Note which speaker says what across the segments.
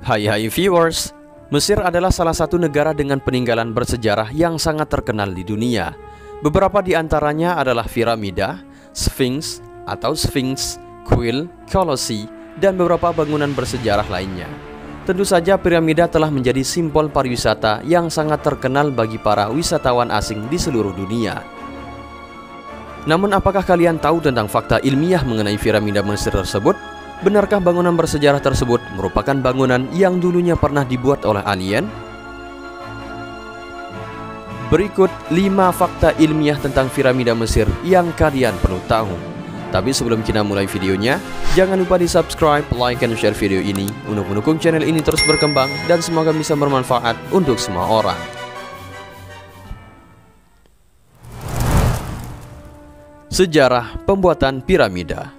Speaker 1: Hai viewers, Mesir adalah salah satu negara dengan peninggalan bersejarah yang sangat terkenal di dunia. Beberapa di antaranya adalah piramida, Sphinx atau Sphinx, kuil, Kolossi, dan beberapa bangunan bersejarah lainnya. Tentu saja piramida telah menjadi simbol pariwisata yang sangat terkenal bagi para wisatawan asing di seluruh dunia. Namun apakah kalian tahu tentang fakta ilmiah mengenai piramida Mesir tersebut? Benarkah bangunan bersejarah tersebut merupakan bangunan yang dulunya pernah dibuat oleh alien? Berikut 5 fakta ilmiah tentang piramida Mesir yang kalian perlu tahu. Tapi sebelum kita mulai videonya, jangan lupa di subscribe, like, dan share video ini untuk mendukung channel ini terus berkembang dan semoga bisa bermanfaat untuk semua orang. Sejarah pembuatan piramida.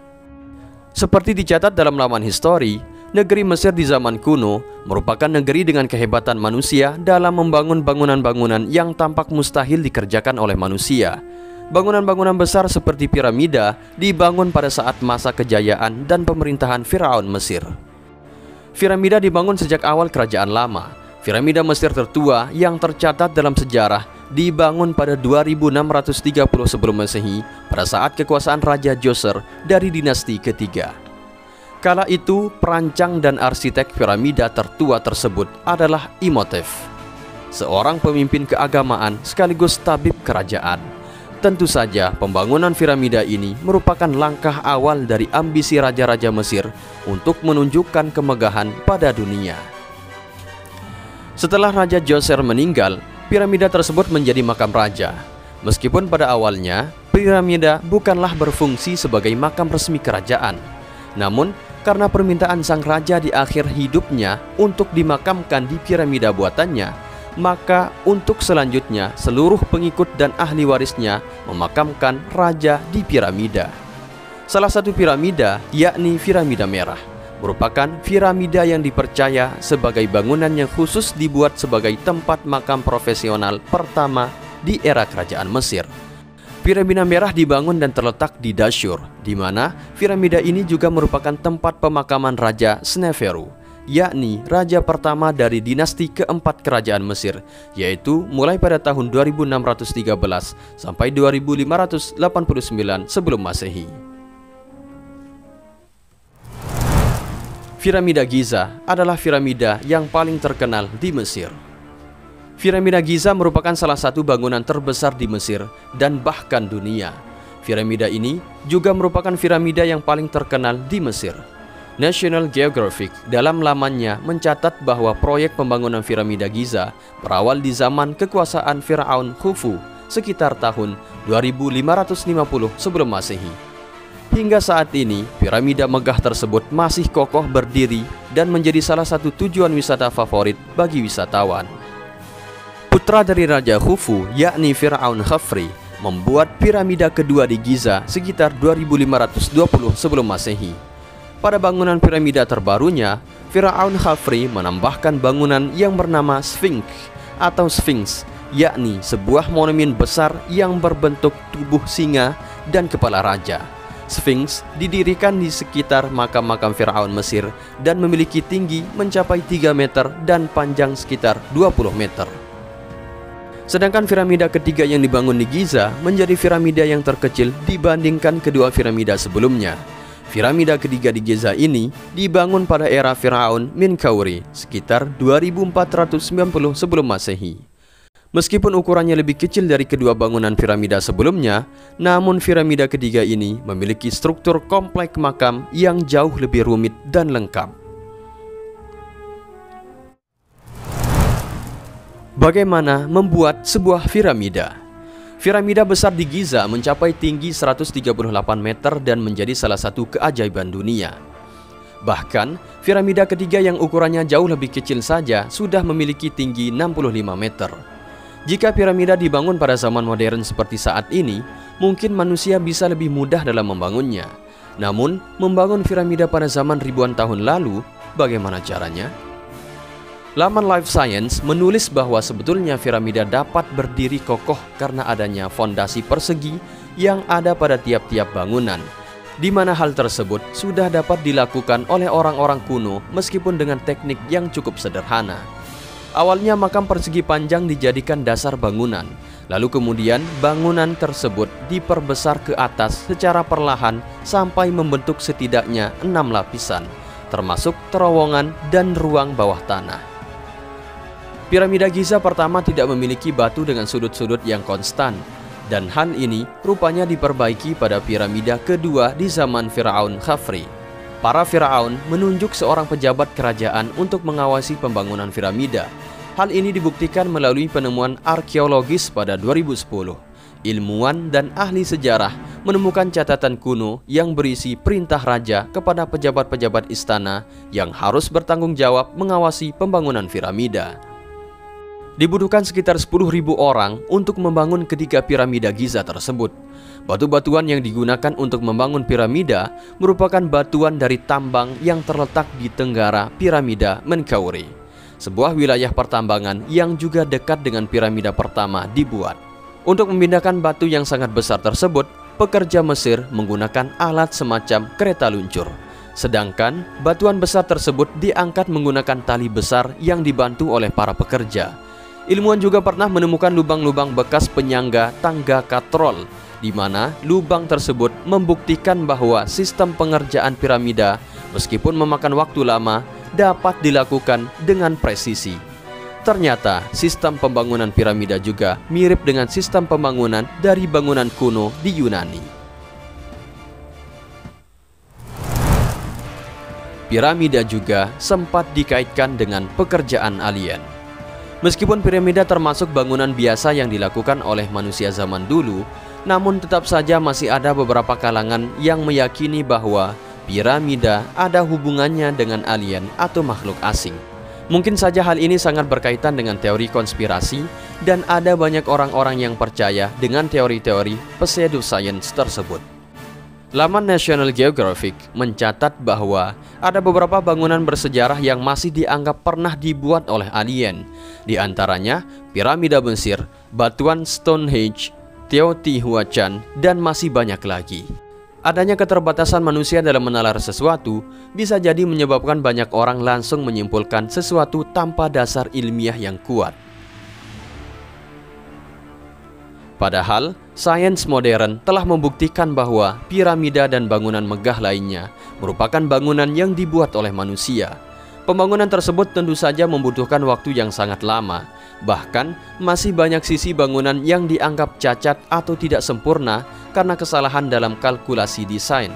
Speaker 1: Seperti dicatat dalam laman histori, negeri Mesir di zaman kuno merupakan negeri dengan kehebatan manusia dalam membangun bangunan-bangunan yang tampak mustahil dikerjakan oleh manusia. Bangunan-bangunan besar seperti piramida dibangun pada saat masa kejayaan dan pemerintahan Firaun Mesir. Piramida dibangun sejak awal kerajaan lama. Piramida Mesir tertua yang tercatat dalam sejarah dibangun pada 2630 sebelum Masehi pada saat kekuasaan Raja Djoser dari dinasti ketiga. Kala itu, perancang dan arsitek piramida tertua tersebut adalah Imhotep, seorang pemimpin keagamaan sekaligus tabib kerajaan. Tentu saja pembangunan piramida ini merupakan langkah awal dari ambisi raja-raja Mesir untuk menunjukkan kemegahan pada dunia. Setelah Raja Djoser meninggal, piramida tersebut menjadi makam raja. Meskipun pada awalnya, piramida bukanlah berfungsi sebagai makam resmi kerajaan. Namun, karena permintaan sang raja di akhir hidupnya untuk dimakamkan di piramida buatannya, maka untuk selanjutnya seluruh pengikut dan ahli warisnya memakamkan raja di piramida. Salah satu piramida, yakni piramida merah, merupakan piramida yang dipercaya sebagai bangunan yang khusus dibuat sebagai tempat makam profesional pertama di era kerajaan Mesir. Piramida merah dibangun dan terletak di Dashur, di mana piramida ini juga merupakan tempat pemakaman Raja Sneferu, yakni raja pertama dari dinasti keempat kerajaan Mesir, yaitu mulai pada tahun 2613 sampai 2589 sebelum Masehi. Piramida Giza adalah piramida yang paling terkenal di Mesir. Piramida Giza merupakan salah satu bangunan terbesar di Mesir dan bahkan dunia. Piramida ini juga merupakan piramida yang paling terkenal di Mesir. National Geographic dalam lamannya mencatat bahwa proyek pembangunan piramida Giza berawal di zaman kekuasaan Firaun Khufu sekitar tahun 2550 sebelum Masehi. Hingga saat ini, piramida megah tersebut masih kokoh berdiri dan menjadi salah satu tujuan wisata favorit bagi wisatawan. Putra dari Raja Khufu, yakni Firaun Khafre, membuat piramida kedua di Giza sekitar 2520 sebelum Masehi. Pada bangunan piramida terbarunya, Firaun Khafre menambahkan bangunan yang bernama Sphinx atau Sphinx, yakni sebuah monumen besar yang berbentuk tubuh singa dan kepala raja. Sphinx didirikan di sekitar makam-makam Firaun Mesir dan memiliki tinggi mencapai 3 meter dan panjang sekitar 20 meter. Sedangkan piramida ketiga yang dibangun di Giza menjadi piramida yang terkecil dibandingkan kedua piramida sebelumnya. Piramida ketiga di Giza ini dibangun pada era Firaun Menkaure sekitar 2490 sebelum Masehi. Meskipun ukurannya lebih kecil dari kedua bangunan piramida sebelumnya, namun piramida ketiga ini memiliki struktur kompleks makam yang jauh lebih rumit dan lengkap. Bagaimana membuat sebuah piramida? Piramida besar di Giza mencapai tinggi 138 meter dan menjadi salah satu keajaiban dunia. Bahkan, piramida ketiga yang ukurannya jauh lebih kecil saja sudah memiliki tinggi 65 meter. Jika piramida dibangun pada zaman modern seperti saat ini, mungkin manusia bisa lebih mudah dalam membangunnya. Namun, membangun piramida pada zaman ribuan tahun lalu, bagaimana caranya? Laman Life Science menulis bahwa sebetulnya piramida dapat berdiri kokoh karena adanya fondasi persegi yang ada pada tiap-tiap bangunan. di mana hal tersebut sudah dapat dilakukan oleh orang-orang kuno meskipun dengan teknik yang cukup sederhana. Awalnya makam persegi panjang dijadikan dasar bangunan, lalu kemudian bangunan tersebut diperbesar ke atas secara perlahan sampai membentuk setidaknya 6 lapisan, termasuk terowongan dan ruang bawah tanah. Piramida Giza pertama tidak memiliki batu dengan sudut-sudut yang konstan, dan hal ini rupanya diperbaiki pada piramida kedua di zaman Firaun Khafre. Para Firaun menunjuk seorang pejabat kerajaan untuk mengawasi pembangunan piramida. Hal ini dibuktikan melalui penemuan arkeologis pada 2010. Ilmuwan dan ahli sejarah menemukan catatan kuno yang berisi perintah raja kepada pejabat-pejabat istana yang harus bertanggung jawab mengawasi pembangunan piramida. Dibutuhkan sekitar 10.000 orang untuk membangun ketiga piramida Giza tersebut. Batu-batuan yang digunakan untuk membangun piramida merupakan batuan dari tambang yang terletak di tenggara piramida Menkaure, sebuah wilayah pertambangan yang juga dekat dengan piramida pertama dibuat. Untuk memindahkan batu yang sangat besar tersebut, pekerja Mesir menggunakan alat semacam kereta luncur. Sedangkan batuan besar tersebut diangkat menggunakan tali besar yang dibantu oleh para pekerja. Ilmuwan juga pernah menemukan lubang-lubang bekas penyangga tangga katrol, di mana lubang tersebut membuktikan bahwa sistem pengerjaan piramida, meskipun memakan waktu lama, dapat dilakukan dengan presisi. Ternyata sistem pembangunan piramida juga mirip dengan sistem pembangunan dari bangunan kuno di Yunani. Piramida juga sempat dikaitkan dengan pekerjaan alien. Meskipun piramida termasuk bangunan biasa yang dilakukan oleh manusia zaman dulu, namun tetap saja masih ada beberapa kalangan yang meyakini bahwa piramida ada hubungannya dengan alien atau makhluk asing. Mungkin saja hal ini sangat berkaitan dengan teori konspirasi, dan ada banyak orang-orang yang percaya dengan teori-teori pseudoscience tersebut. Laman National Geographic mencatat bahwa ada beberapa bangunan bersejarah yang masih dianggap pernah dibuat oleh alien. Di antaranya piramida Mesir, batuan Stonehenge, Teotihuacan, dan masih banyak lagi. Adanya keterbatasan manusia dalam menalar sesuatu bisa jadi menyebabkan banyak orang langsung menyimpulkan sesuatu tanpa dasar ilmiah yang kuat. Padahal, sains modern telah membuktikan bahwa piramida dan bangunan megah lainnya merupakan bangunan yang dibuat oleh manusia. Pembangunan tersebut tentu saja membutuhkan waktu yang sangat lama. Bahkan, masih banyak sisi bangunan yang dianggap cacat atau tidak sempurna karena kesalahan dalam kalkulasi desain.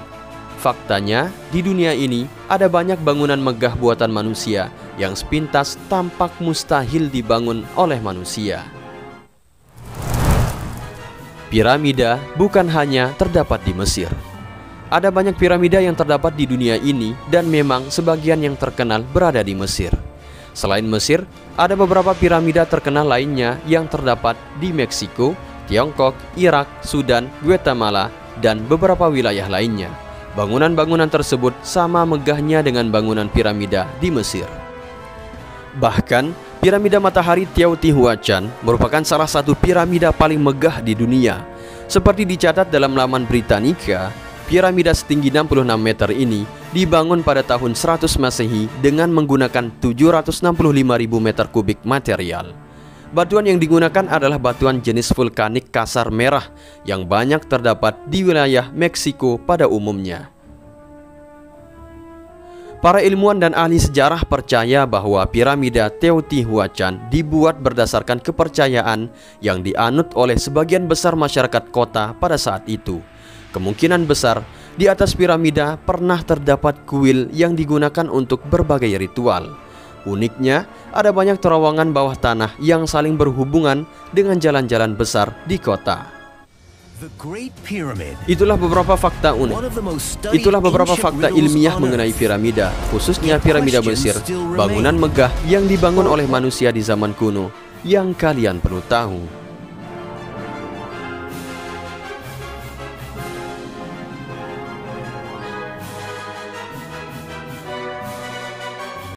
Speaker 1: Faktanya, di dunia ini ada banyak bangunan megah buatan manusia yang sepintas tampak mustahil dibangun oleh manusia. Piramida bukan hanya terdapat di Mesir. Ada banyak piramida yang terdapat di dunia ini, dan memang sebagian yang terkenal berada di Mesir. Selain Mesir, ada beberapa piramida terkenal lainnya yang terdapat di Meksiko, Tiongkok, Irak, Sudan, Guatemala, dan beberapa wilayah lainnya. Bangunan-bangunan tersebut sama megahnya dengan bangunan piramida di Mesir. Bahkan, piramida matahari Teotihuacan merupakan salah satu piramida paling megah di dunia. Seperti dicatat dalam laman Britannica, piramida setinggi 66 meter ini dibangun pada tahun 100 Masehi dengan menggunakan 765.000 meter kubik material. Batuan yang digunakan adalah batuan jenis vulkanik kasar merah yang banyak terdapat di wilayah Meksiko pada umumnya. Para ilmuwan dan ahli sejarah percaya bahwa piramida Teotihuacan dibuat berdasarkan kepercayaan yang dianut oleh sebagian besar masyarakat kota pada saat itu. Kemungkinan besar di atas piramida pernah terdapat kuil yang digunakan untuk berbagai ritual. Uniknya, ada banyak terowongan bawah tanah yang saling berhubungan dengan jalan-jalan besar di kota. Itulah beberapa fakta unik. Itulah beberapa fakta ilmiah mengenai piramida, khususnya piramida Mesir, bangunan megah yang dibangun oleh manusia di zaman kuno yang kalian perlu tahu.